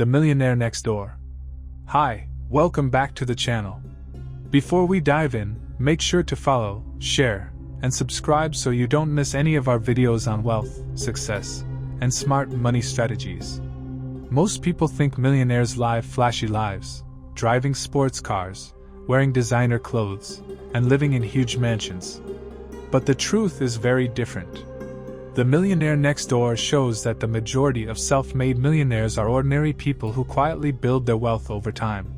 The Millionaire Next Door. Hi, welcome back to the channel. Before we dive in, make sure to follow, share, and subscribe so you don't miss any of our videos on wealth, success, and smart money strategies. Most people think millionaires live flashy lives, driving sports cars, wearing designer clothes, and living in huge mansions. But the truth is very different. The Millionaire Next Door shows that the majority of self-made millionaires are ordinary people who quietly build their wealth over time.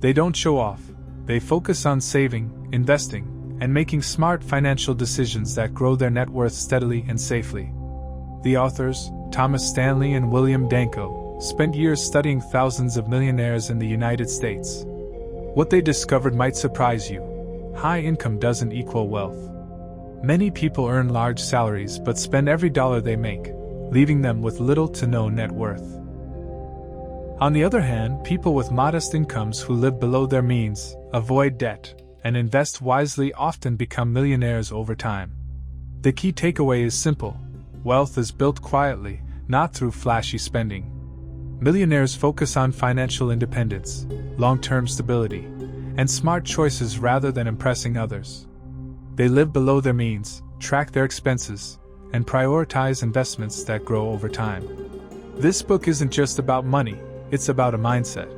They don't show off, they focus on saving, investing, and making smart financial decisions that grow their net worth steadily and safely. The authors, Thomas Stanley and William Danko, spent years studying thousands of millionaires in the United States. What they discovered might surprise you. High income doesn't equal wealth. Many people earn large salaries but spend every dollar they make, leaving them with little to no net worth. On the other hand, people with modest incomes who live below their means, avoid debt, and invest wisely often become millionaires over time. The key takeaway is simple: wealth is built quietly, not through flashy spending. Millionaires focus on financial independence, long-term stability, and smart choices rather than impressing others. They live below their means, track their expenses, and prioritize investments that grow over time. This book isn't just about money, it's about a mindset.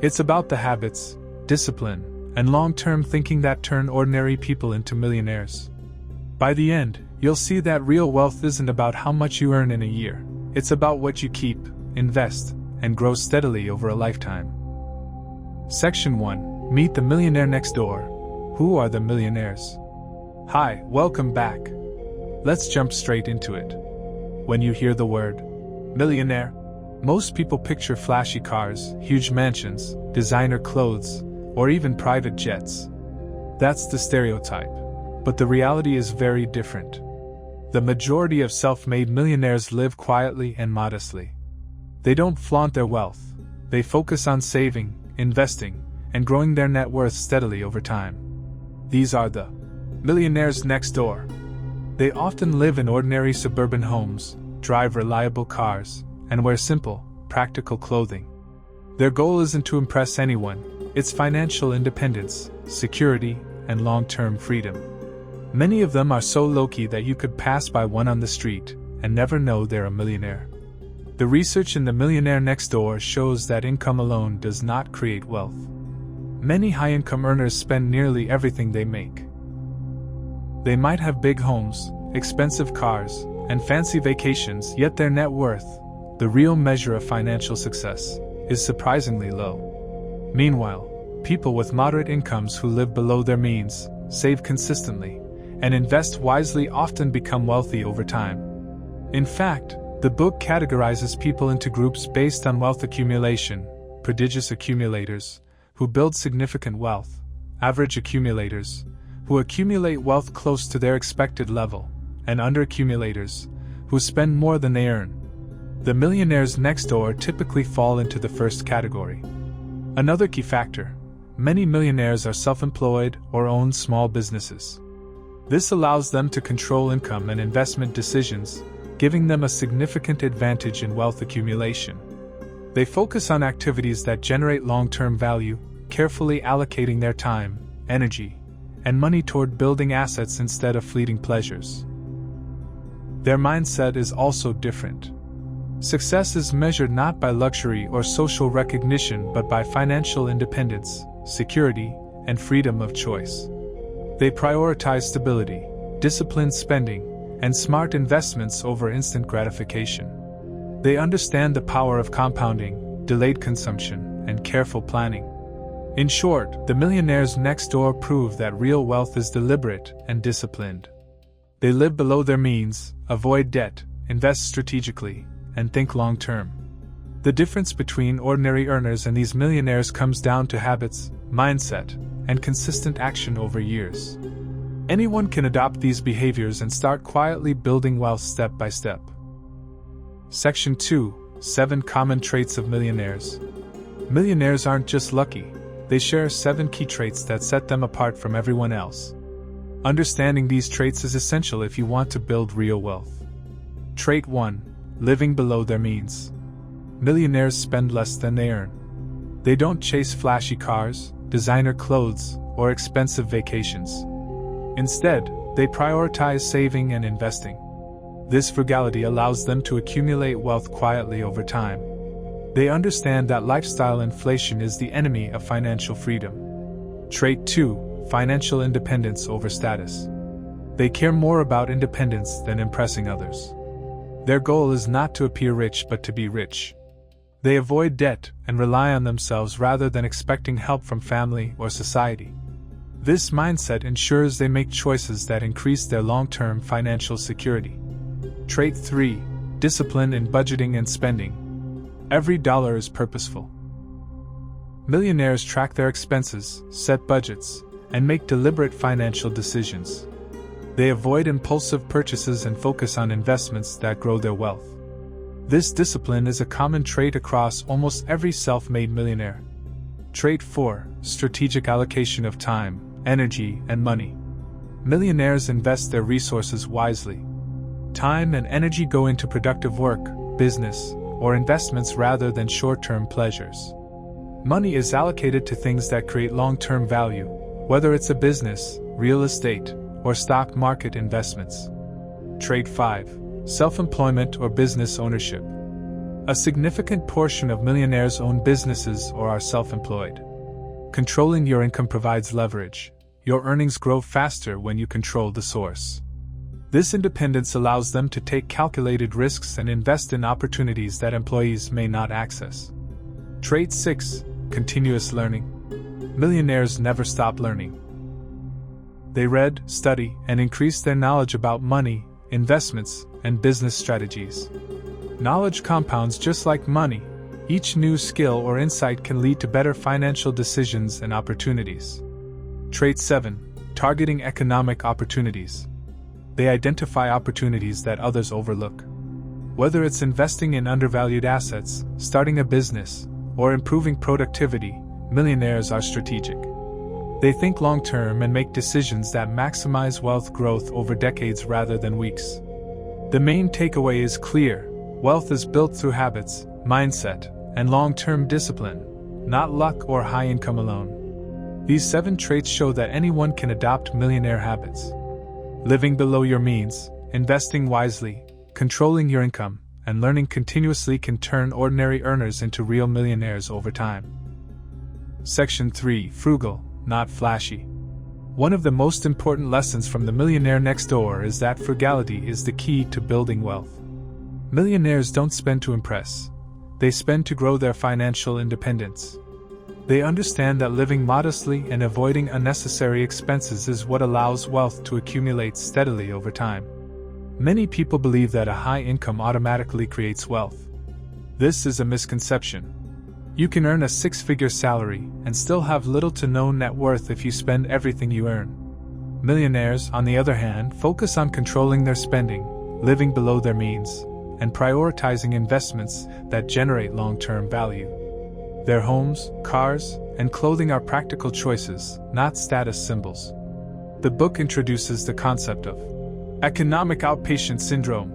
It's about the habits, discipline, and long-term thinking that turn ordinary people into millionaires. By the end, you'll see that real wealth isn't about how much you earn in a year. It's about what you keep, invest, and grow steadily over a lifetime. Section 1. Meet the Millionaire Next Door. Who are the millionaires? Hi, welcome back. Let's jump straight into it. When you hear the word millionaire, most people picture flashy cars, huge mansions, designer clothes, or even private jets. That's the stereotype, but the reality is very different. The majority of self-made millionaires live quietly and modestly. They don't flaunt their wealth, they focus on saving, investing, and growing their net worth steadily over time. These are the millionaires next door. They often live in ordinary suburban homes, drive reliable cars, and wear simple, practical clothing. Their goal isn't to impress anyone, it's financial independence, security, and long-term freedom. Many of them are so low-key that you could pass by one on the street and never know they're a millionaire. The research in The Millionaire Next Door shows that income alone does not create wealth. Many high-income earners spend nearly everything they make. They might have big homes, expensive cars, and fancy vacations, yet their net worth, the real measure of financial success, is surprisingly low. Meanwhile, people with moderate incomes who live below their means, save consistently, and invest wisely often become wealthy over time. In fact, the book categorizes people into groups based on wealth accumulation: prodigious accumulators, who build significant wealth; average accumulators, who accumulate wealth close to their expected level; and underaccumulators, who spend more than they earn. The millionaires next door typically fall into the first category. Another key factor: many millionaires are self-employed or own small businesses. This allows them to control income and investment decisions, giving them a significant advantage in wealth accumulation. They focus on activities that generate long-term value, carefully allocating their time, energy, and money toward building assets instead of fleeting pleasures. Their mindset is also different. Success is measured not by luxury or social recognition but by financial independence, security, and freedom of choice. They prioritize stability, disciplined spending, and smart investments over instant gratification. They understand the power of compounding, delayed consumption, and careful planning. In short, the millionaires next door prove that real wealth is deliberate and disciplined. They live below their means, avoid debt, invest strategically, and think long-term. The difference between ordinary earners and these millionaires comes down to habits, mindset, and consistent action over years. Anyone can adopt these behaviors and start quietly building wealth step by step. Section 2. 7 Common Traits of Millionaires. Millionaires aren't just lucky, they share 7 key traits that set them apart from everyone else. Understanding these traits is essential if you want to build real wealth. Trait 1. Living below their means. millionaires spend less than they earn. They don't chase flashy cars, designer clothes, or expensive vacations. Instead, they prioritize saving and investing. This frugality allows them to accumulate wealth quietly over time. They understand that lifestyle inflation is the enemy of financial freedom. Trait 2: financial independence over status. They care more about independence than impressing others. Their goal is not to appear rich but to be rich. They avoid debt and rely on themselves rather than expecting help from family or society. This mindset ensures they make choices that increase their long-term financial security. Trait 3: discipline in budgeting and spending. Every dollar is purposeful. Millionaires track their expenses, set budgets, and make deliberate financial decisions. They avoid impulsive purchases and focus on investments that grow their wealth. This discipline is a common trait across almost every self-made millionaire. Trait 4: strategic allocation of time, energy, and money. Millionaires invest their resources wisely. Time and energy go into productive work, business, or investments rather than short-term pleasures. Money is allocated to things that create long-term value, whether it's a business, real estate, or stock market investments. Trait 5: self-employment or business ownership. A significant portion of millionaires own businesses or are self-employed. Controlling your income provides leverage. Your earnings grow faster when you control the source. This independence allows them to take calculated risks and invest in opportunities that employees may not access. Trait 6: continuous learning. Millionaires never stop learning. They read, study, and increase their knowledge about money, investments, and business strategies. Knowledge compounds just like money. Each new skill or insight can lead to better financial decisions and opportunities. Trait 7: targeting economic opportunities. They identify opportunities that others overlook. Whether it's investing in undervalued assets, starting a business, or improving productivity, millionaires are strategic. They think long-term and make decisions that maximize wealth growth over decades rather than weeks. The main takeaway is clear: wealth is built through habits, mindset, and long-term discipline, not luck or high income alone. These 7 traits show that anyone can adopt millionaire habits. Living below your means, investing wisely, controlling your income, and learning continuously can turn ordinary earners into real millionaires over time. Section 3: frugal, not flashy. One of the most important lessons from The Millionaire Next Door is that frugality is the key to building wealth. Millionaires don't spend to impress. They spend to grow their financial independence. They understand that living modestly and avoiding unnecessary expenses is what allows wealth to accumulate steadily over time. Many people believe that a high income automatically creates wealth. This is a misconception. You can earn a 6-figure salary and still have little to no net worth if you spend everything you earn. Millionaires, on the other hand, focus on controlling their spending, living below their means, and prioritizing investments that generate long-term value. Their homes, cars, and clothing are practical choices, not status symbols. The book introduces the concept of economic outpatient syndrome.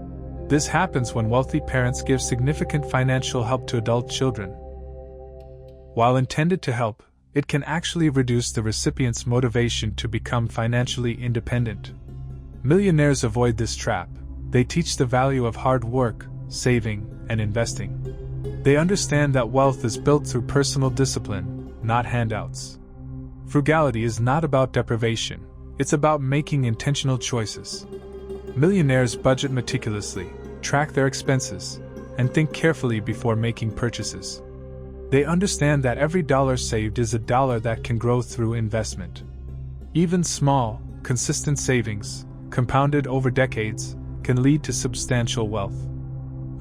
This happens when wealthy parents give significant financial help to adult children. While intended to help, it can actually reduce the recipient's motivation to become financially independent. Millionaires avoid this trap. They teach the value of hard work, saving, and investing. They understand that wealth is built through personal discipline, not handouts. Frugality is not about deprivation, it's about making intentional choices. Millionaires budget meticulously, track their expenses, and think carefully before making purchases. They understand that every dollar saved is a dollar that can grow through investment. Even small, consistent savings, compounded over decades, can lead to substantial wealth.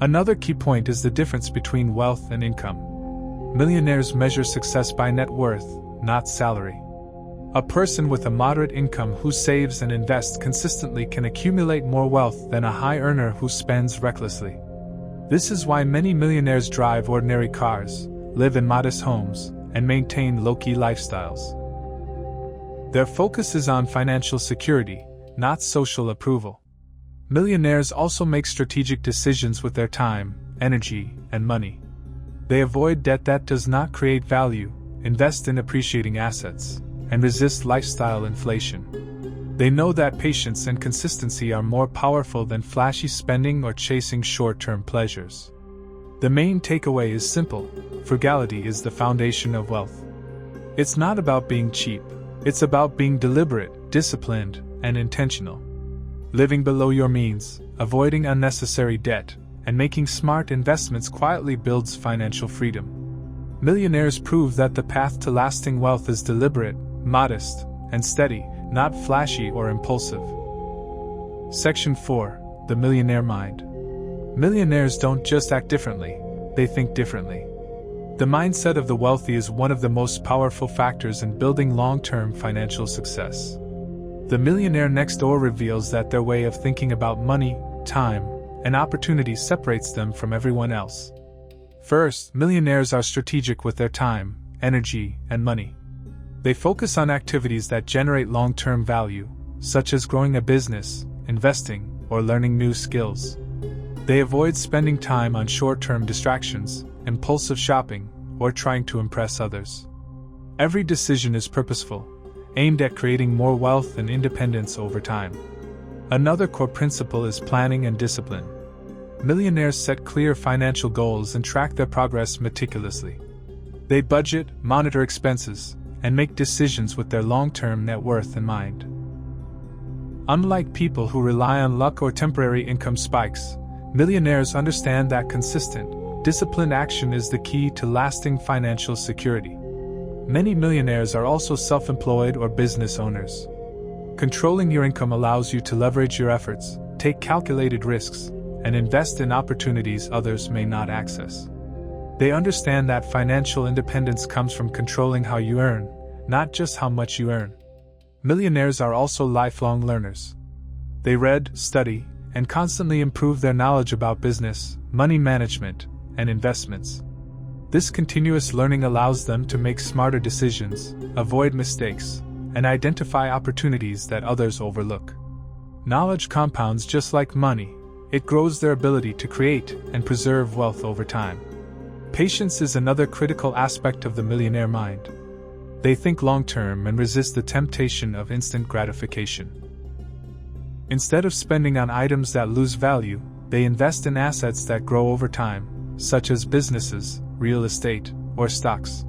Another key point is the difference between wealth and income. Millionaires measure success by net worth, not salary. A person with a moderate income who saves and invests consistently can accumulate more wealth than a high earner who spends recklessly. This is why many millionaires drive ordinary cars, live in modest homes, and maintain low-key lifestyles. Their focus is on financial security, not social approval. Millionaires also make strategic decisions with their time, energy, and money. They avoid debt that does not create value, invest in appreciating assets, and resist lifestyle inflation. They know that patience and consistency are more powerful than flashy spending or chasing short-term pleasures. The main takeaway is simple: frugality is the foundation of wealth. It's not about being cheap, it's about being deliberate, disciplined, and intentional. Living below your means, avoiding unnecessary debt, and making smart investments quietly builds financial freedom. Millionaires prove that the path to lasting wealth is deliberate, modest, and steady, not flashy or impulsive. Section 4: The Millionaire Mind. Millionaires don't just act differently, they think differently. The mindset of the wealthy is one of the most powerful factors in building long-term financial success. The Millionaire Next Door reveals that their way of thinking about money, time, and opportunity separates them from everyone else. First, millionaires are strategic with their time, energy, and money. They focus on activities that generate long-term value, such as growing a business, investing, or learning new skills. They avoid spending time on short-term distractions, impulsive shopping, or trying to impress others. Every decision is purposeful, aimed at creating more wealth and independence over time. Another core principle is planning and discipline. Millionaires set clear financial goals and track their progress meticulously. They budget, monitor expenses, and make decisions with their long-term net worth in mind. Unlike people who rely on luck or temporary income spikes, millionaires understand that consistent, disciplined action is the key to lasting financial security. Many millionaires are also self-employed or business owners. Controlling your income allows you to leverage your efforts, take calculated risks, and invest in opportunities others may not access. They understand that financial independence comes from controlling how you earn, not just how much you earn. Millionaires are also lifelong learners. They read, study, and constantly improve their knowledge about business, money management, and investments. This continuous learning allows them to make smarter decisions, avoid mistakes, and identify opportunities that others overlook. Knowledge compounds just like money. It grows their ability to create and preserve wealth over time. Patience is another critical aspect of the millionaire mind. They think long-term and resist the temptation of instant gratification. Instead of spending on items that lose value, they invest in assets that grow over time, such as businesses, real estate, or stocks.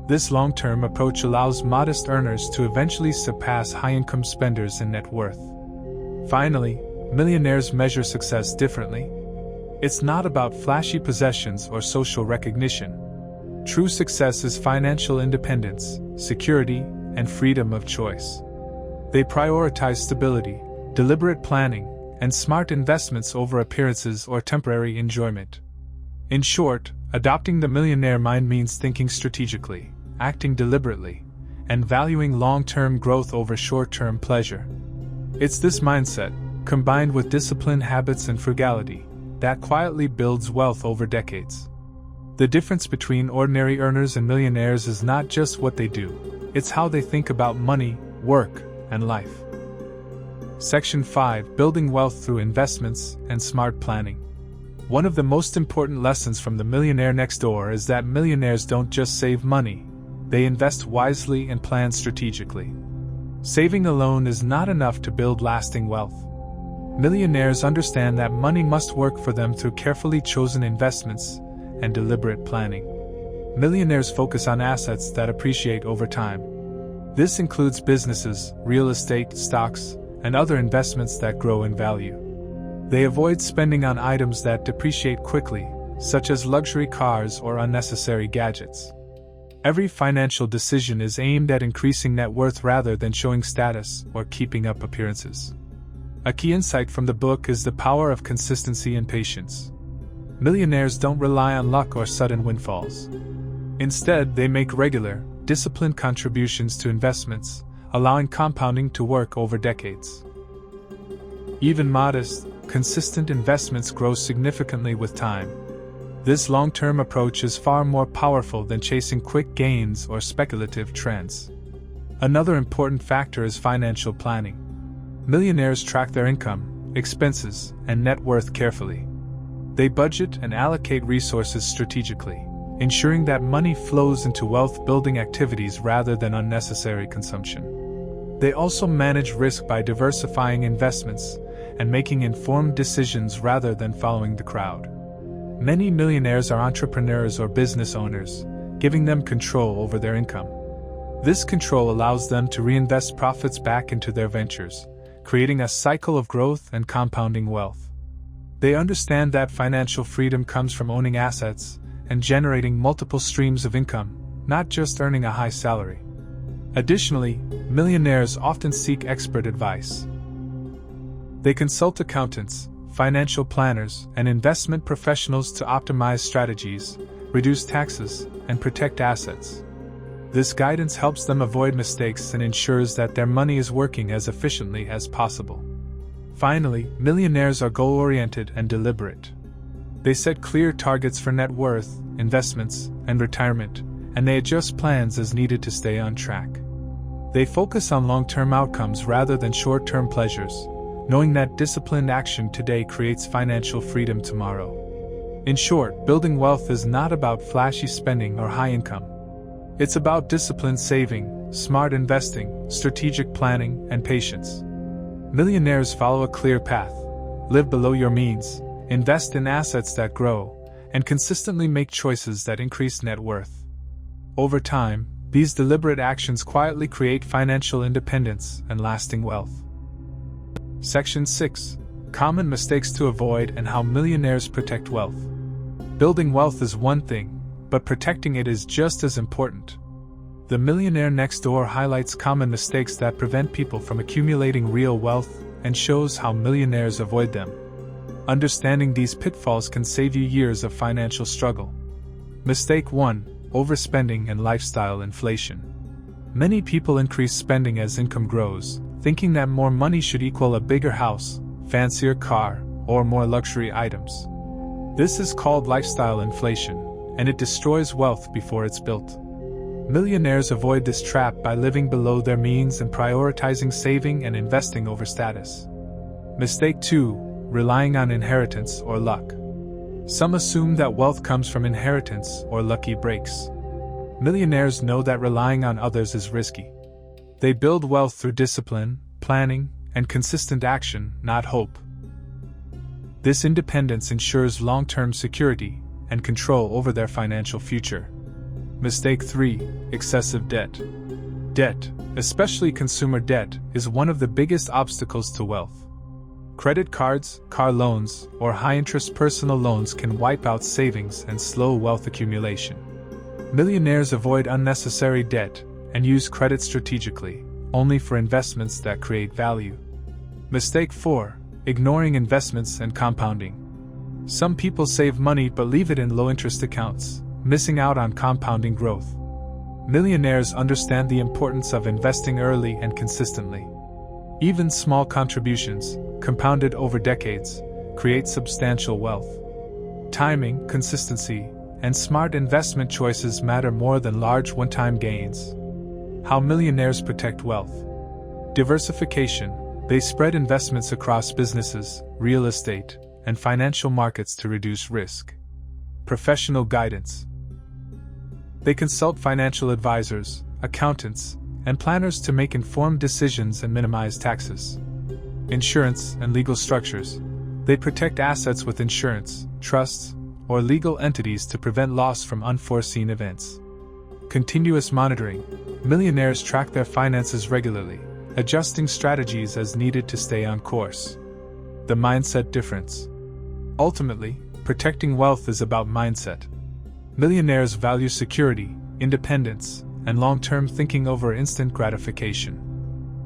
This long-term approach allows modest earners to eventually surpass high-income spenders in net worth. Finally, millionaires measure success differently. It's not about flashy possessions or social recognition. True success is financial independence, security, and freedom of choice. They prioritize stability, deliberate planning, and smart investments over appearances or temporary enjoyment. In short, adopting the millionaire mind means thinking strategically, acting deliberately, and valuing long-term growth over short-term pleasure. It's this mindset, combined with disciplined habits and frugality, that quietly builds wealth over decades. The difference between ordinary earners and millionaires is not just what they do, it's how they think about money, work, and life. Section 5: Building Wealth Through Investments and Smart Planning. One of the most important lessons from the Millionaire Next Door is that millionaires don't just save money, they invest wisely and plan strategically. Saving alone is not enough to build lasting wealth. Millionaires understand that money must work for them through carefully chosen investments and deliberate planning. Millionaires focus on assets that appreciate over time. This includes businesses, real estate, stocks, and other investments that grow in value. They avoid spending on items that depreciate quickly, such as luxury cars or unnecessary gadgets. Every financial decision is aimed at increasing net worth rather than showing status or keeping up appearances. A key insight from the book is the power of consistency and patience. Millionaires don't rely on luck or sudden windfalls. Instead, they make regular, disciplined contributions to investments, allowing compounding to work over decades. Even modest, consistent investments grow significantly with time. This long-term approach is far more powerful than chasing quick gains or speculative trends. Another important factor is financial planning. Millionaires track their income, expenses, and net worth carefully. They budget and allocate resources strategically, ensuring that money flows into wealth-building activities rather than unnecessary consumption. They also manage risk by diversifying investments and making informed decisions rather than following the crowd. Many millionaires are entrepreneurs or business owners, giving them control over their income. This control allows them to reinvest profits back into their ventures, creating a cycle of growth and compounding wealth. They understand that financial freedom comes from owning assets and generating multiple streams of income, not just earning a high salary. Additionally, millionaires often seek expert advice. They consult accountants, financial planners, and investment professionals to optimize strategies, reduce taxes, and protect assets. This guidance helps them avoid mistakes and ensures that their money is working as efficiently as possible. Finally, millionaires are goal-oriented and deliberate. They set clear targets for net worth, investments, and retirement, and they adjust plans as needed to stay on track. They focus on long-term outcomes rather than short-term pleasures, knowing that disciplined action today creates financial freedom tomorrow. In short, building wealth is not about flashy spending or high income. It's about disciplined saving, smart investing, strategic planning, and patience. Millionaires follow a clear path: live below your means, invest in assets that grow, and consistently make choices that increase net worth. Over time, these deliberate actions quietly create financial independence and lasting wealth. Section 6: Common mistakes to avoid and how millionaires protect wealth. Building wealth is one thing, but protecting it is just as important. The Millionaire Next Door highlights common mistakes that prevent people from accumulating real wealth and shows how millionaires avoid them. Understanding these pitfalls can save you years of financial struggle. Mistake 1: Overspending and lifestyle inflation. Many people increase spending as income grows, thinking that more money should equal a bigger house, fancier car, or more luxury items. This is called lifestyle inflation, and it destroys wealth before it's built. Millionaires avoid this trap by living below their means and prioritizing saving and investing over status. Mistake 2: Relying on inheritance or luck. Some assume that wealth comes from inheritance or lucky breaks. Millionaires know that relying on others is risky. They build wealth through discipline, planning, and consistent action, not hope. This independence ensures long-term security and control over their financial future. Mistake 3: Excessive debt. Debt, especially consumer debt, is one of the biggest obstacles to wealth. Credit cards, car loans, or high-interest personal loans can wipe out savings and slow wealth accumulation. Millionaires avoid unnecessary debt and use credit strategically, only for investments that create value. Mistake 4: Ignoring investments and compounding. Some people save money but leave it in low-interest accounts, missing out on compounding growth. Millionaires understand the importance of investing early and consistently. Even small contributions, compounded over decades, create substantial wealth. Timing, consistency, and smart investment choices matter more than large one-time gains. How millionaires protect wealth. Diversification. They spread investments across businesses, real estate, and financial markets to reduce risk. Professional guidance. They consult financial advisors, accountants, and planners to make informed decisions and minimize taxes. Insurance and legal structures. They protect assets with insurance, trusts, or legal entities to prevent loss from unforeseen events. Continuous monitoring. Millionaires track their finances regularly, adjusting strategies as needed to stay on course. The mindset difference. Ultimately, protecting wealth is about mindset. Millionaires value security, independence, and long-term thinking over instant gratification.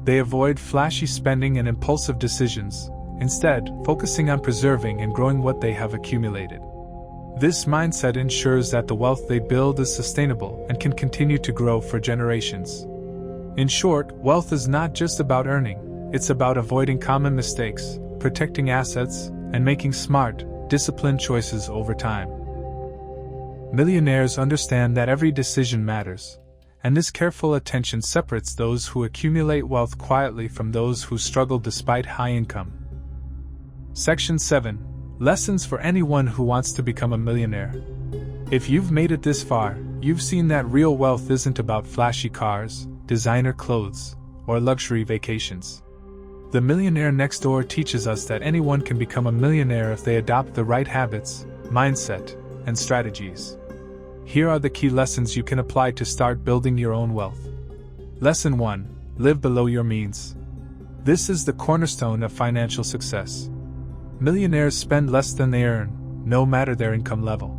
They avoid flashy spending and impulsive decisions, instead, focusing on preserving and growing what they have accumulated. This mindset ensures that the wealth they build is sustainable and can continue to grow for generations. In short, wealth is not just about earning, it's about avoiding common mistakes, protecting assets, and making smart, disciplined choices over time. Millionaires understand that every decision matters, and this careful attention separates those who accumulate wealth quietly from those who struggle despite high income. Section 7: Lessons for anyone who wants to become a millionaire. If you've made it this far, you've seen that real wealth isn't about flashy cars, designer clothes, or luxury vacations. The Millionaire Next Door teaches us that anyone can become a millionaire if they adopt the right habits, mindset, and strategies. Here are the key lessons you can apply to start building your own wealth. Lesson 1. Live below your means. This is the cornerstone of financial success. Millionaires spend less than they earn, no matter their income level.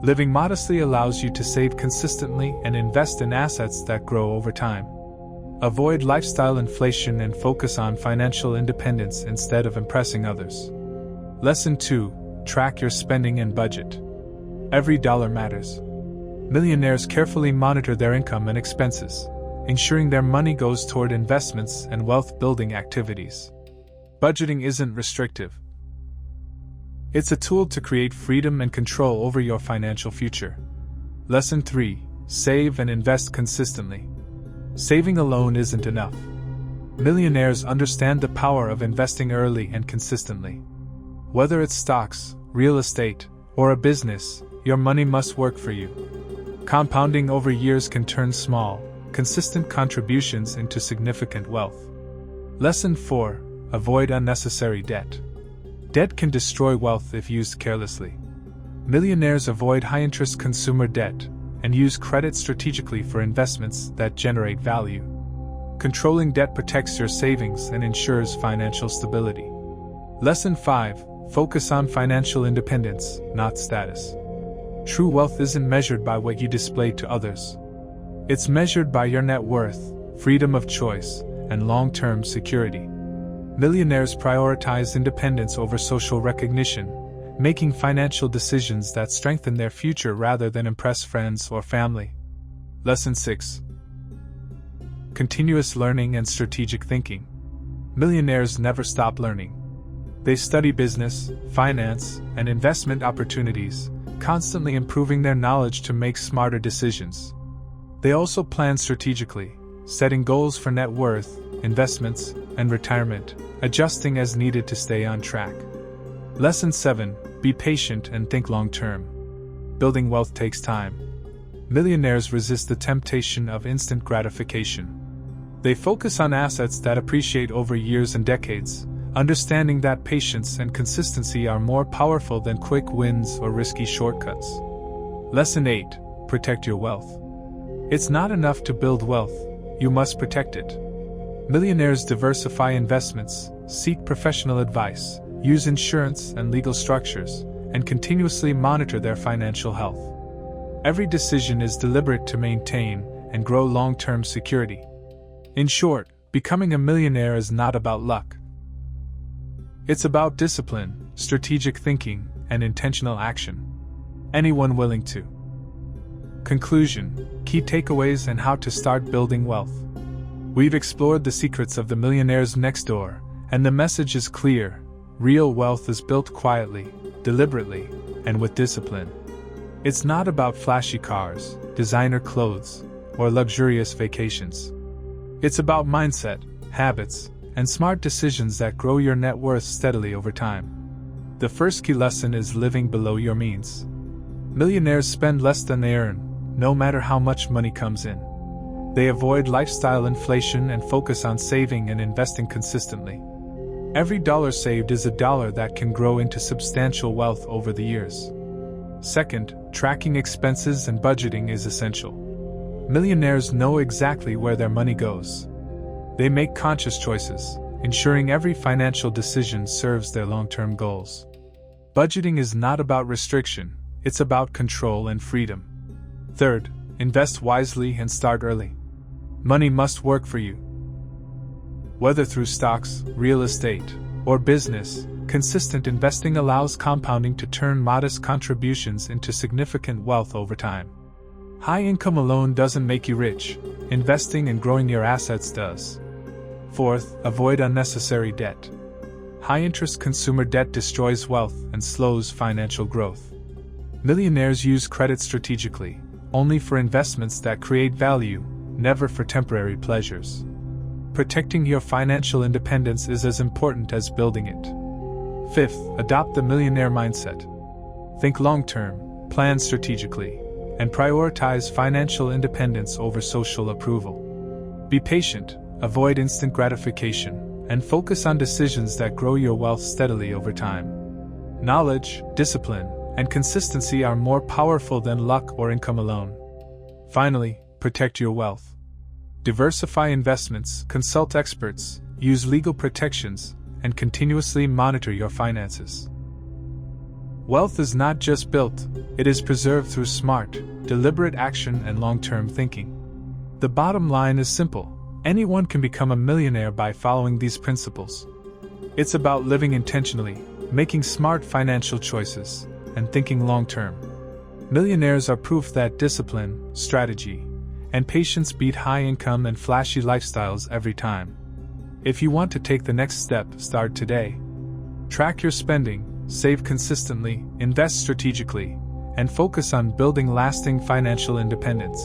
Living modestly allows you to save consistently and invest in assets that grow over time. Avoid lifestyle inflation and focus on financial independence instead of impressing others. Lesson 2. Track your spending and budget. Every dollar matters. Millionaires carefully monitor their income and expenses, ensuring their money goes toward investments and wealth-building activities. Budgeting isn't restrictive. It's a tool to create freedom and control over your financial future. Lesson 3. Save and invest consistently. Saving alone isn't enough. Millionaires understand the power of investing early and consistently. Whether it's stocks, real estate, or a business, your money must work for you. Compounding over years can turn small, consistent contributions into significant wealth. Lesson 4. Avoid unnecessary debt. Debt can destroy wealth if used carelessly. Millionaires avoid high-interest consumer debt and use credit strategically for investments that generate value. Controlling debt protects your savings and ensures financial stability. Lesson 5. Focus on financial independence, not status. True wealth isn't measured by what you display to others. It's measured by your net worth, freedom of choice, and long-term security. Millionaires prioritize independence over social recognition, making financial decisions that strengthen their future rather than impress friends or family. Lesson 6. Continuous learning and strategic thinking. Millionaires never stop learning. They study business, finance, and investment opportunities, constantly improving their knowledge to make smarter decisions. They also plan strategically, setting goals for net worth, investments, and retirement, adjusting as needed to stay on track. Lesson 7. Be patient and think long-term. Building wealth takes time. Millionaires resist the temptation of instant gratification. They focus on assets that appreciate over years and decades, understanding that patience and consistency are more powerful than quick wins or risky shortcuts. Lesson 8. Protect your wealth. It's not enough to build wealth, you must protect it. Millionaires diversify investments, seek professional advice, use insurance and legal structures, and continuously monitor their financial health. Every decision is deliberate to maintain and grow long-term security. In short, becoming a millionaire is not about luck. It's about discipline, strategic thinking, and intentional action. Anyone willing to. Conclusion, key takeaways and how to start building wealth. We've explored the secrets of the Millionaires Next Door, and the message is clear. Real wealth is built quietly, deliberately, and with discipline. It's not about flashy cars, designer clothes, or luxurious vacations. It's about mindset, habits, and smart decisions that grow your net worth steadily over time. The first key lesson is living below your means. Millionaires spend less than they earn, no matter how much money comes in. They avoid lifestyle inflation and focus on saving and investing consistently. Every dollar saved is a dollar that can grow into substantial wealth over the years. Second, tracking expenses and budgeting is essential. Millionaires know exactly where their money goes. They make conscious choices, ensuring every financial decision serves their long-term goals. Budgeting is not about restriction, it's about control and freedom. Third, invest wisely and start early. Money must work for you. Whether through stocks, real estate, or business, consistent investing allows compounding to turn modest contributions into significant wealth over time. High income alone doesn't make you rich, investing and growing your assets does. Fourth, avoid unnecessary debt. High-interest consumer debt destroys wealth and slows financial growth. Millionaires use credit strategically, only for investments that create value, never for temporary pleasures. Protecting your financial independence is as important as building it. Fifth, adopt the millionaire mindset. Think long-term, plan strategically, and prioritize financial independence over social approval. Be patient, avoid instant gratification, and focus on decisions that grow your wealth steadily over time. Knowledge, discipline, and consistency are more powerful than luck or income alone. Finally, protect your wealth. Diversify investments, consult experts, use legal protections, and continuously monitor your finances. Wealth is not just built, it is preserved through smart, deliberate action and long-term thinking. The bottom line is simple: anyone can become a millionaire by following these principles. It's about living intentionally, making smart financial choices, and thinking long-term. Millionaires are proof that discipline, strategy, and patience beat high-income and flashy lifestyles every time. If you want to take the next step, start today. Track your spending, save consistently, invest strategically, and focus on building lasting financial independence.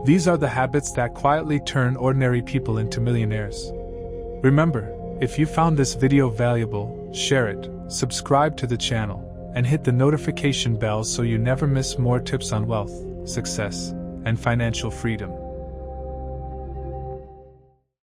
These are the habits that quietly turn ordinary people into millionaires. Remember, if you found this video valuable, share it, subscribe to the channel, and hit the notification bell so you never miss more tips on wealth, success, and financial freedom.